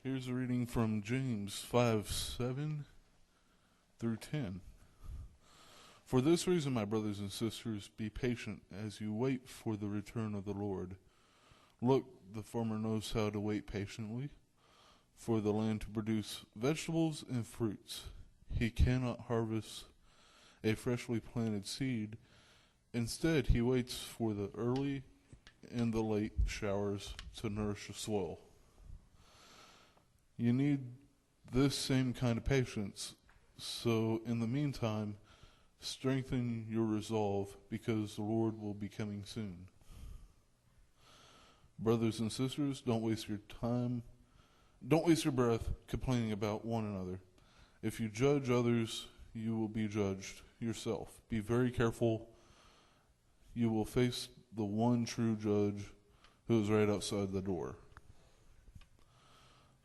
Here's a reading from James 5:7-10. For this reason, my brothers and sisters, be patient as you wait for the return of the Lord. Look, the farmer knows how to wait patiently for the land to produce vegetables and fruits. He cannot harvest a freshly planted seed. Instead, he waits for the early and the late showers to nourish the soil. You need this same kind of patience. So, in the meantime, strengthen your resolve, because the Lord will be coming soon. Brothers and sisters, don't waste your breath complaining about one another. If you judge others, you will be judged yourself. Be very careful. You will face the one true judge who is right outside the door.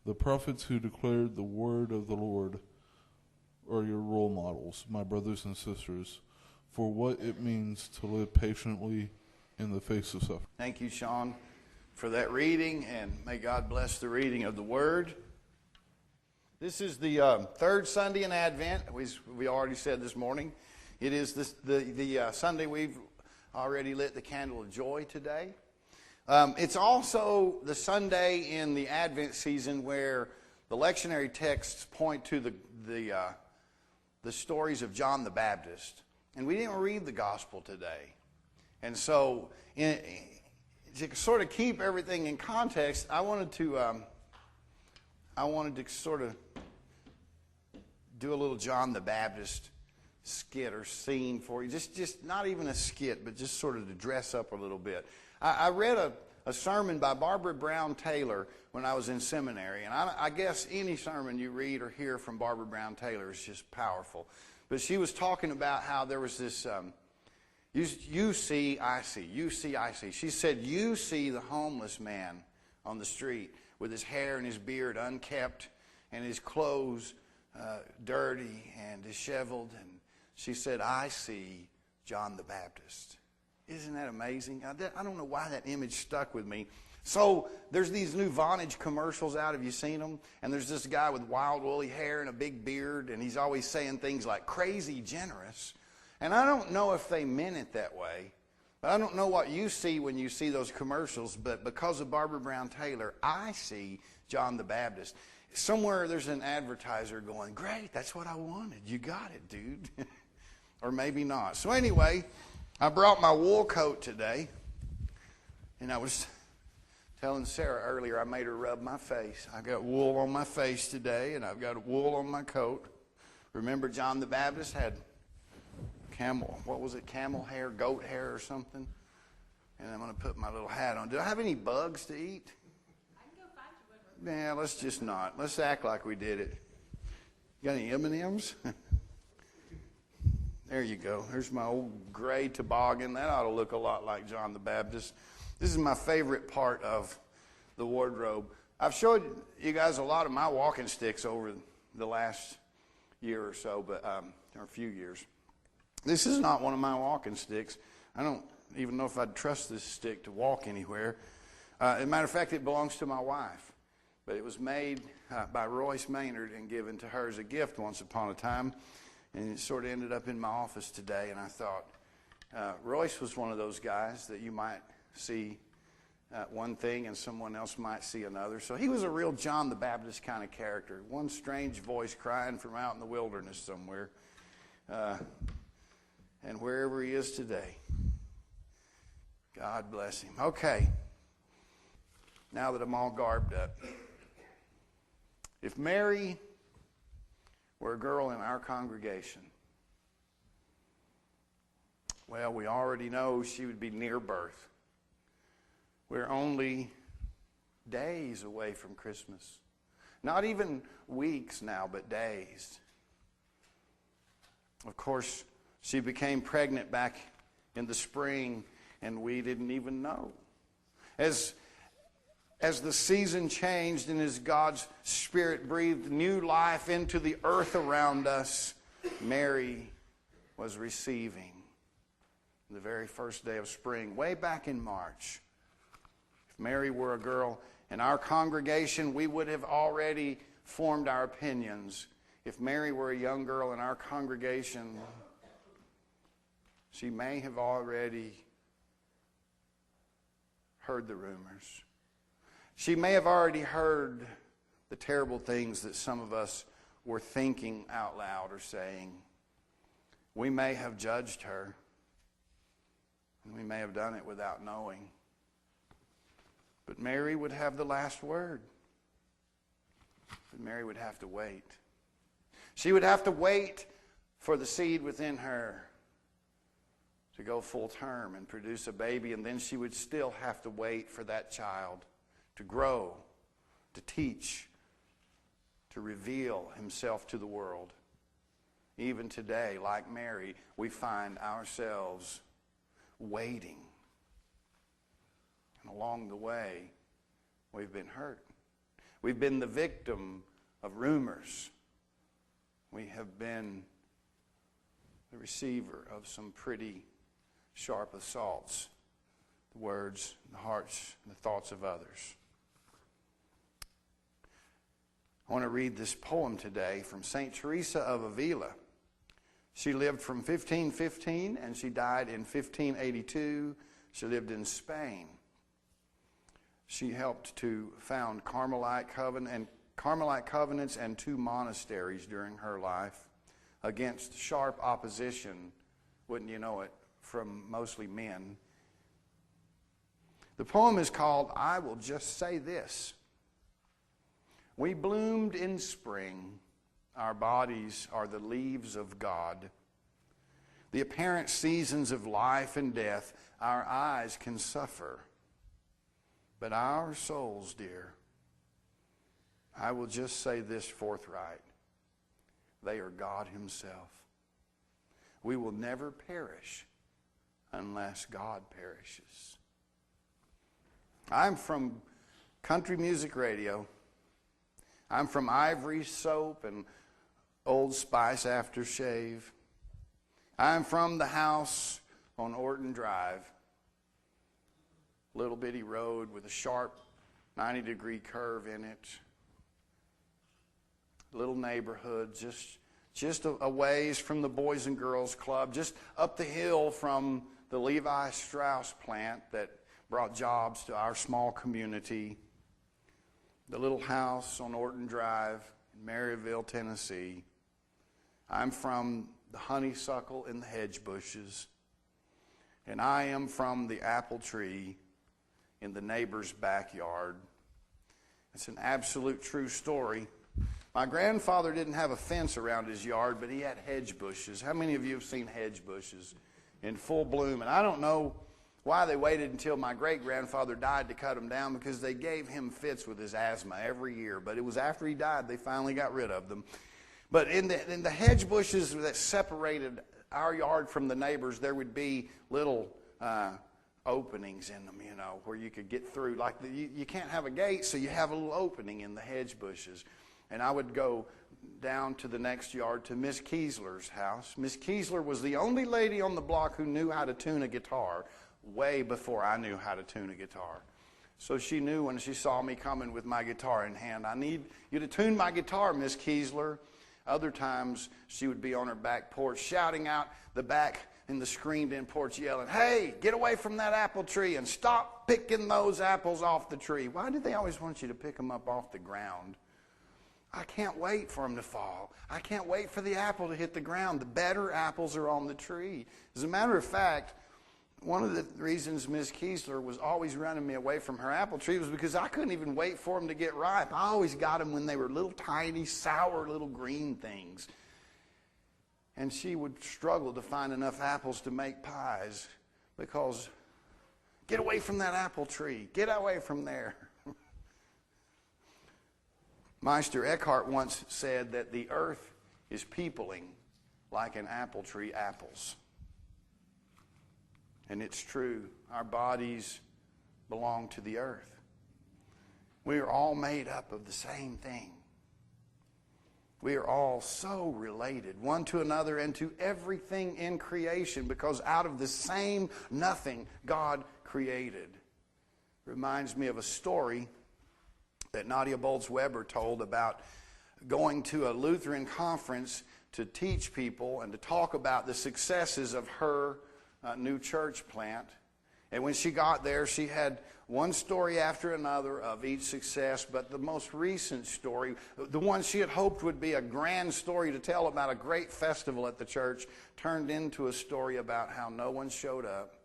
The prophets who declared the word of the Lord are your role models, my brothers and sisters, for what it means to live patiently in the face of suffering. Thank you, Sean, for that reading, and may God bless the reading of the Word. This is the third Sunday in Advent. We already said this morning. It is the Sunday we've already lit the candle of joy today. It's also the Sunday in the Advent season where the lectionary texts point to the stories of John the Baptist. And we didn't read the gospel today. And so, to sort of keep everything in context, I wanted to sort of do a little John the Baptist skit or scene for you. Just not even a skit, but just sort of to dress up a little bit. I read a sermon by Barbara Brown Taylor when I was in seminary, and I guess any sermon you read or hear from Barbara Brown Taylor is just powerful. But she was talking about how there was this, you see, I see, you see, I see. She said, you see the homeless man on the street with his hair and his beard unkept and his clothes dirty and disheveled. And she said, I see John the Baptist. Isn't that amazing? I don't know why that image stuck with me. So there's these new Vonage commercials out. Have you seen them? And there's this guy with wild woolly hair and a big beard, and he's always saying things like crazy generous. And I don't know if they meant it that way. But I don't know what you see when you see those commercials. But because of Barbara Brown Taylor, I see John the Baptist. Somewhere there's an advertiser going, great, that's what I wanted. You got it, dude. Or maybe not. So anyway, I brought my wool coat today, and I was telling Sarah earlier I made her rub my face. I got wool on my face today, and I've got wool on my coat. Remember John the Baptist had camel hair, goat hair or something? And I'm going to put my little hat on. Do I have any bugs to eat? I can go find you one. Yeah, let's just not. Let's act like we did it. You got any M&Ms? There you go. There's my old gray toboggan. That ought to look a lot like John the Baptist. This is my favorite part of the wardrobe. I've showed you guys a lot of my walking sticks over the last year or so, or a few years. This is not one of my walking sticks. I don't even know if I'd trust this stick to walk anywhere. As a matter of fact, it belongs to my wife. But it was made by Royce Maynard and given to her as a gift once upon a time. And it sort of ended up in my office today, and I thought, Royce was one of those guys that you might see one thing and someone else might see another. So he was a real John the Baptist kind of character, one strange voice crying from out in the wilderness somewhere. And wherever he is today, God bless him. Okay, now that I'm all garbed up. If Mary were a girl in our congregation, well, we already know she would be near birth. We're only days away from Christmas. Not even weeks now, but days. Of course, she became pregnant back in the spring, and we didn't even know. As the season changed and as God's Spirit breathed new life into the earth around us, Mary was receiving the very first day of spring, way back in March. If Mary were a girl In our congregation, we would have already formed our opinions. If Mary were a young girl in our congregation, she may have already heard the rumors. She may have already heard the terrible things that some of us were thinking out loud or saying. We may have judged her, and we may have done it without knowing. But Mary would have the last word. But Mary would have to wait. She would have to wait for the seed within her to go full term and produce a baby, and then she would still have to wait for that child to grow, to teach, to reveal himself to the world. Even today, like Mary, we find ourselves waiting. And along the way, we've been hurt. We've been the victim of rumors. We have been the receiver of some pretty sharp assaults, the words, the hearts, and the thoughts of others. I want to read this poem today from St. Teresa of Avila. She lived from 1515 and she died in 1582. She lived in Spain. She helped to found Carmelite covenants and 2 monasteries during her life against sharp opposition, wouldn't you know it, from mostly men. The poem is called "I Will Just Say This." We bloomed in spring. Our bodies are the leaves of God. The apparent seasons of life and death, our eyes can suffer. But our souls, dear, I will just say this forthright. They are God Himself. We will never perish unless God perishes. I'm from country music radio. I'm from Ivory soap and Old Spice aftershave. I'm from the house on Orton Drive. Little bitty road with a sharp 90-degree curve in it. Little neighborhood, just a ways from the Boys and Girls Club, just up the hill from the Levi Strauss plant that brought jobs to our small community. The little house on Orton Drive in Maryville, Tennessee. I'm from the honeysuckle in the hedge bushes. And I am from the apple tree in the neighbor's backyard. It's an absolute true story. My grandfather didn't have a fence around his yard, but he had hedge bushes. How many of you have seen hedge bushes in full bloom? And I don't know why they waited until my great-grandfather died to cut them down, because they gave him fits with his asthma every year. But it was after he died they finally got rid of them. But in the hedge bushes that separated our yard from the neighbors, there would be little openings in them, you know, where you could get through. Like you can't have a gate, so you have a little opening in the hedge bushes. And I would go down to the next yard to Miss Kiesler's house. Miss Kiesler was the only lady on the block who knew how to tune a guitar, way before I knew how to tune a guitar. So she knew when she saw me coming with my guitar in hand, I need you to tune my guitar, Miss Kiesler. Other times she would be on her back porch shouting out the back in the screened-in porch, yelling, "Hey, get away from that apple tree and stop picking those apples off the tree." Why did they always want you to pick them up off the ground? I can't wait for them to fall. I can't wait for the apple to hit the ground. The better apples are on the tree. As a matter of fact, one of the reasons Miss Kiesler was always running me away from her apple tree was because I couldn't even wait for them to get ripe. I always got them when they were little tiny, sour little green things. And she would struggle to find enough apples to make pies because, get away from that apple tree. Get away from there. Meister Eckhart once said that the earth is peopling like an apple tree apples. And it's true. Our bodies belong to the earth. We are all made up of the same thing. We are all so related one to another and to everything in creation, because out of the same nothing God created. Reminds me of a story that Nadia Bolz-Weber told about going to a Lutheran conference to teach people and to talk about the successes of her new church plant. And when she got there, she had one story after another of each success, but the most recent story, the one she had hoped would be a grand story to tell about a great festival at the church, turned into a story about how no one showed up,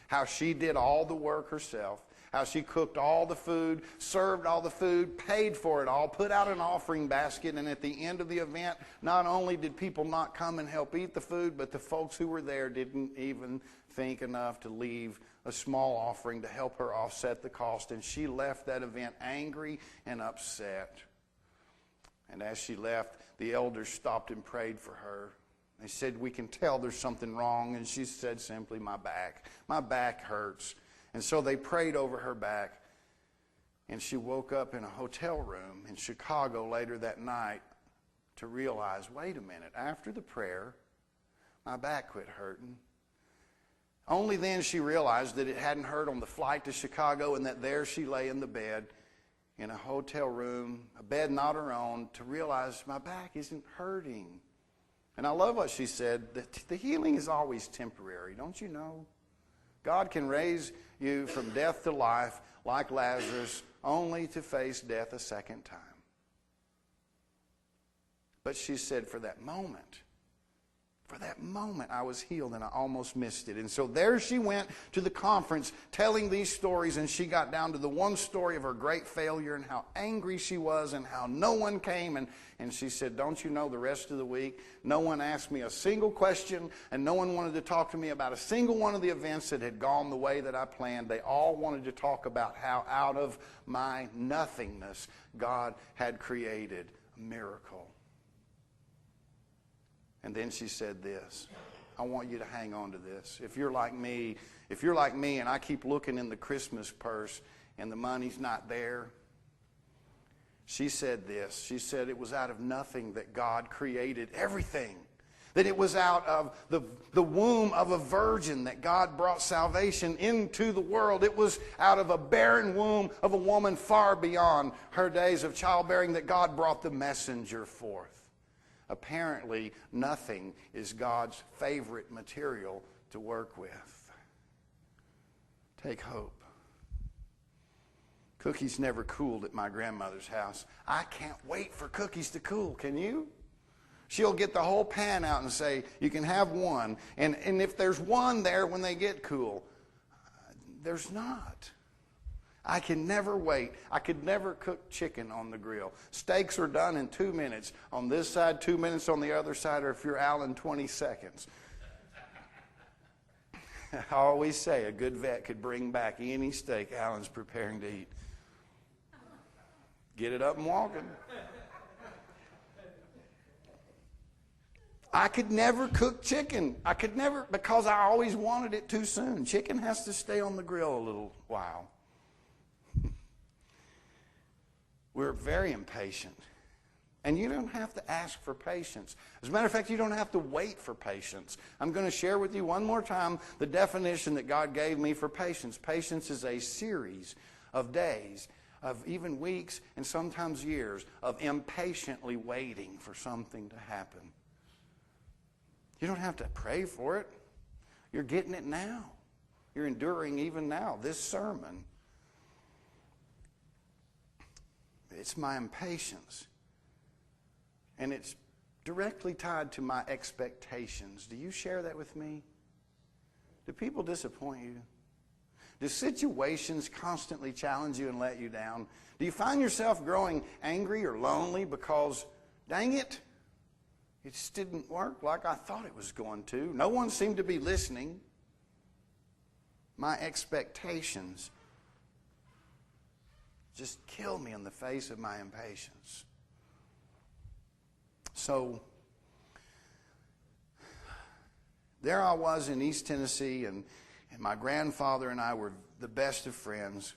how she did all the work herself, how she cooked all the food, served all the food, paid for it all, put out an offering basket, and at the end of the event, not only did people not come and help eat the food, but the folks who were there didn't even think enough to leave a small offering to help her offset the cost, and she left that event angry and upset. And as she left, the elders stopped and prayed for her. They said, "We can tell there's something wrong," and she said simply, my back hurts. And so they prayed over her back, and she woke up in a hotel room in Chicago later that night to realize, wait a minute, after the prayer, my back quit hurting. Only then she realized that it hadn't hurt on the flight to Chicago, and that there she lay in the bed in a hotel room, a bed not her own, to realize my back isn't hurting. And I love what she said, that the healing is always temporary, don't you know? God can raise you from death to life like Lazarus, only to face death a second time. But she said, for that moment I was healed, and I almost missed it. And so there she went to the conference telling these stories, and she got down to the one story of her great failure and how angry she was and how no one came. And she said, don't you know, the rest of the week, no one asked me a single question, and no one wanted to talk to me about a single one of the events that had gone the way that I planned. They all wanted to talk about how out of my nothingness God had created a miracle. And then she said this, I want you to hang on to this. If you're like me and I keep looking in the Christmas purse and the money's not there, she said this. She said it was out of nothing that God created everything. That it was out of the womb of a virgin that God brought salvation into the world. It was out of a barren womb of a woman far beyond her days of childbearing that God brought the messenger forth. Apparently, nothing is God's favorite material to work with. Take hope. Cookies never cooled at my grandmother's house. I can't wait for cookies to cool. Can you? She'll get the whole pan out and say, you can have one. And if there's one there when they get cool, there's not. I can never wait. I could never cook chicken on the grill. Steaks are done in 2 minutes. On this side, 2 minutes on the other side, or if you're Alan, 20 seconds. I always say a good vet could bring back any steak Alan's preparing to eat. Get it up and walking. I could never cook chicken. I could never, because I always wanted it too soon. Chicken has to stay on the grill a little while. We're very impatient. And you don't have to ask for patience. As a matter of fact, you don't have to wait for patience. I'm going to share with you one more time the definition that God gave me for patience. Patience is a series of days, of even weeks, and sometimes years, of impatiently waiting for something to happen. You don't have to pray for it. You're getting it now. You're enduring even now this sermon. It's my impatience. And it's directly tied to my expectations. Do you share that with me? Do people disappoint you? Do situations constantly challenge you and let you down? Do you find yourself growing angry or lonely because, dang it, it just didn't work like I thought it was going to? No one seemed to be listening. My expectations just kill me in the face of my impatience. So, there I was in East Tennessee, and my grandfather and I were the best of friends.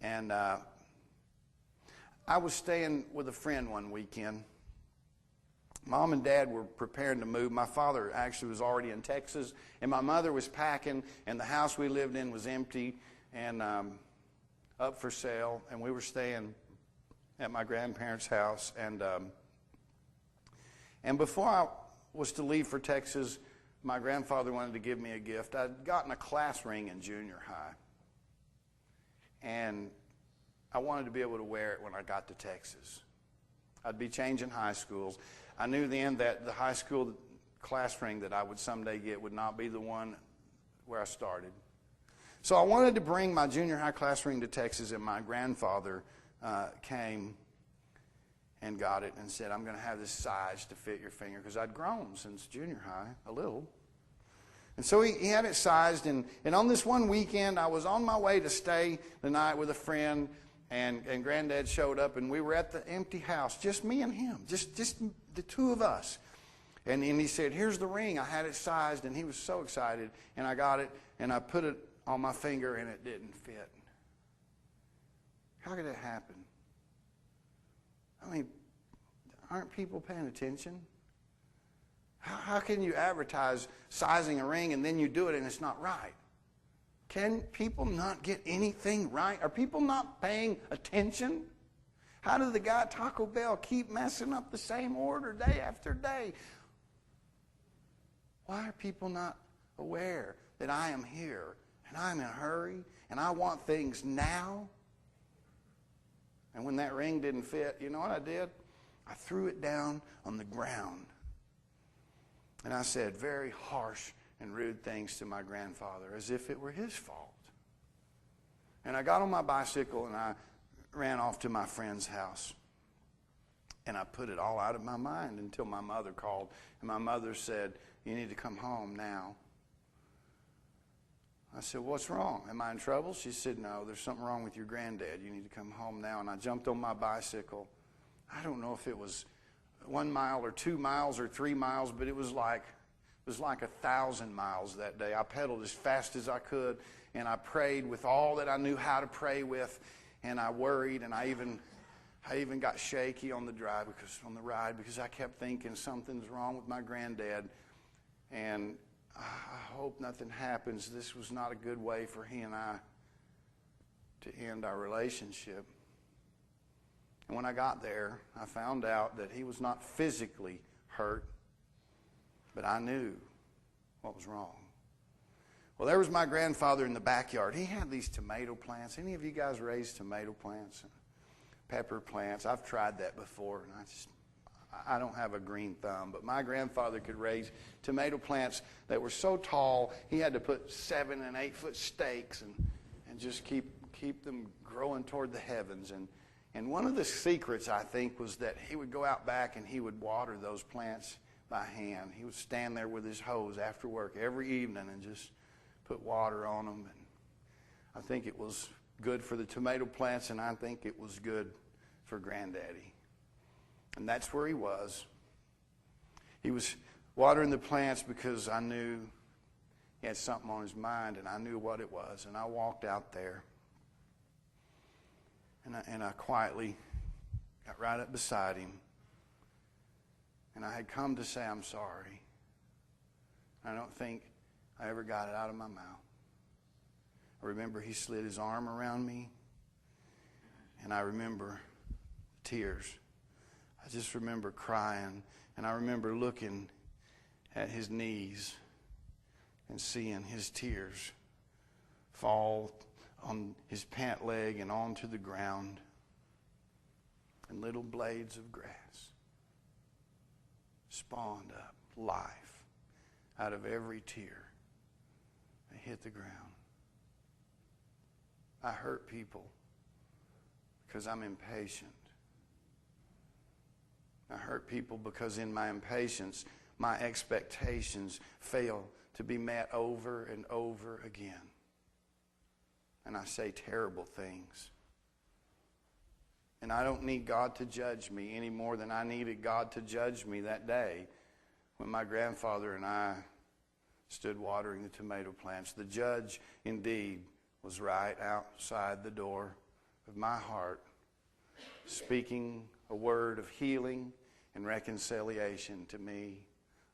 And I was staying with a friend one weekend. Mom and Dad were preparing to move. My father actually was already in Texas, and my mother was packing, and the house we lived in was empty and up for sale, and we were staying at my grandparents' house. And before I was to leave for Texas, my grandfather wanted to give me a gift. I'd gotten a class ring in junior high. And I wanted to be able to wear it when I got to Texas. I'd be changing high schools. I knew then that the high school class ring that I would someday get would not be the one where I started. So I wanted to bring my junior high class ring to Texas, and my grandfather came and got it and said, I'm going to have this size to fit your finger, because I'd grown since junior high, a little. And so he had it sized, and on this one weekend, I was on my way to stay the night with a friend, and Granddad showed up, and we were at the empty house, just me and him, just the two of us. And he said, here's the ring. I had it sized, and he was so excited, and I got it, and I put it on my finger, and it didn't fit. How could that happen? I mean, aren't people paying attention? How can you advertise sizing a ring and then you do it and it's not right? Can people not get anything right? Are people not paying attention? How does the guy at Taco Bell keep messing up the same order day after day? Why are people not aware that I am here and I'm in a hurry and I want things now? And when that ring didn't fit, you know what I did? I threw it down on the ground. And I said very harsh and rude things to my grandfather, as if it were his fault. And I got on my bicycle and I ran off to my friend's house. And I put it all out of my mind until my mother called. And my mother said, you need to come home now. I said, what's wrong? Am I in trouble? She said, no, there's something wrong with your granddad. You need to come home now. And I jumped on my bicycle. I don't know if it was 1 mile or 2 miles or 3 miles, but it was like 1,000 miles that day. I pedaled as fast as I could, and I prayed with all that I knew how to pray with, and I worried, and I even got shaky on the ride because I kept thinking something's wrong with my granddad, and I hope nothing happens. This was not a good way for he and I to end our relationship. And when I got there, I found out that he was not physically hurt, but I knew what was wrong. Well, there was my grandfather in the backyard. He had these tomato plants. Any of you guys raise tomato plants and pepper plants? I've tried that before, and I don't have a green thumb, but my grandfather could raise tomato plants that were so tall, he had to put 7 and 8 foot stakes and just keep them growing toward the heavens. And one of the secrets, I think, was that he would go out back and he would water those plants by hand. He would stand there with his hose after work every evening and just put water on them. And I think it was good for the tomato plants, and I think it was good for Granddaddy. And that's where he was. He was watering the plants because I knew he had something on his mind, and I knew what it was. And I walked out there. And I quietly got right up beside him. And I had come to say I'm sorry. I don't think I ever got it out of my mouth. I remember he slid his arm around me. And I remember tears. I just remember crying. And I remember looking at his knees and seeing his tears fall on his pant leg and onto the ground, and little blades of grass spawned up life out of every tear that hit the ground. I hurt people because I'm impatient. I hurt people because in my impatience, my expectations fail to be met over and over again. And I say terrible things. And I don't need God to judge me any more than I needed God to judge me that day when my grandfather and I stood watering the tomato plants. The judge, indeed, was right outside the door of my heart, speaking a word of healing and reconciliation to me.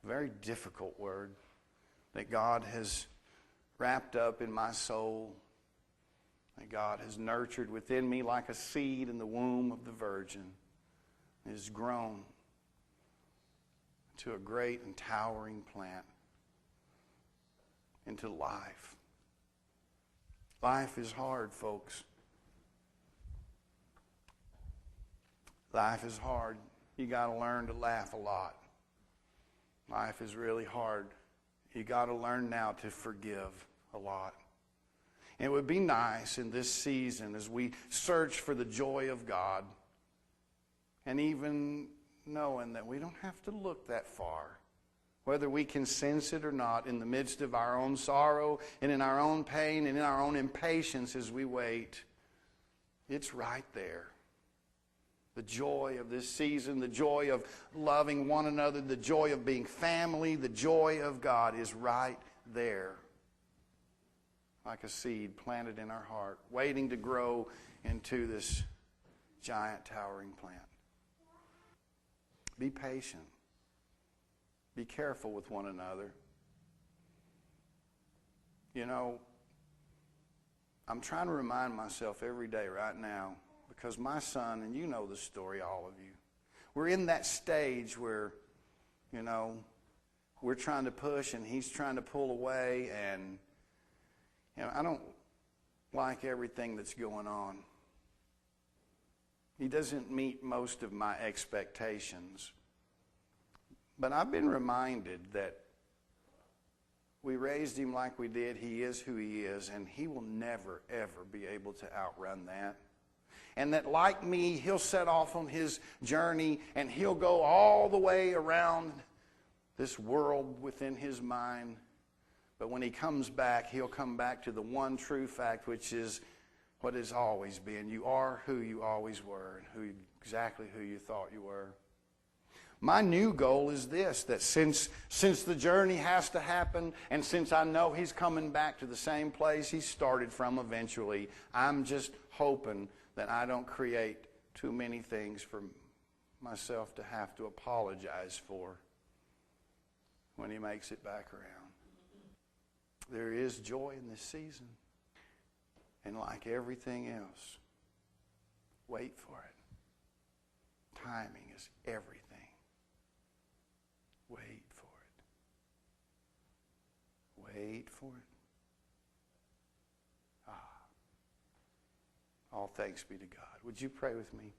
A very difficult word that God has wrapped up in my soul that God has nurtured within me like a seed in the womb of the Virgin. It has grown to a great and towering plant, into life. Life is hard, folks. Life is hard. You got to learn to laugh a lot. Life is really hard. You got to learn now to forgive a lot. And it would be nice in this season as we search for the joy of God, and even knowing that we don't have to look that far, whether we can sense it or not, in the midst of our own sorrow and in our own pain and in our own impatience as we wait, it's right there. The joy of this season, the joy of loving one another, the joy of being family, the joy of God is right there. Like a seed planted in our heart, waiting to grow into this giant towering plant. Be patient. Be careful with one another. You know, I'm trying to remind myself every day right now, because my son, and you know the story, all of you, we're in that stage where, you know, we're trying to push and he's trying to pull away, and, you know, I don't like everything that's going on. He doesn't meet most of my expectations. But I've been reminded that we raised him like we did. He is who he is, and he will never, ever be able to outrun that. And that, like me, he'll set off on his journey, and he'll go all the way around this world within his mind. But when he comes back, he'll come back to the one true fact, which is what has always been. You are who you always were, and exactly who you thought you were. My new goal is this, that since the journey has to happen, and since I know he's coming back to the same place he started from eventually, I'm just hoping that I don't create too many things for myself to have to apologize for when he makes it back around. There is joy in this season. And like everything else, wait for it. Timing is everything. Wait for it. Wait for it. All thanks be to God. Would you pray with me?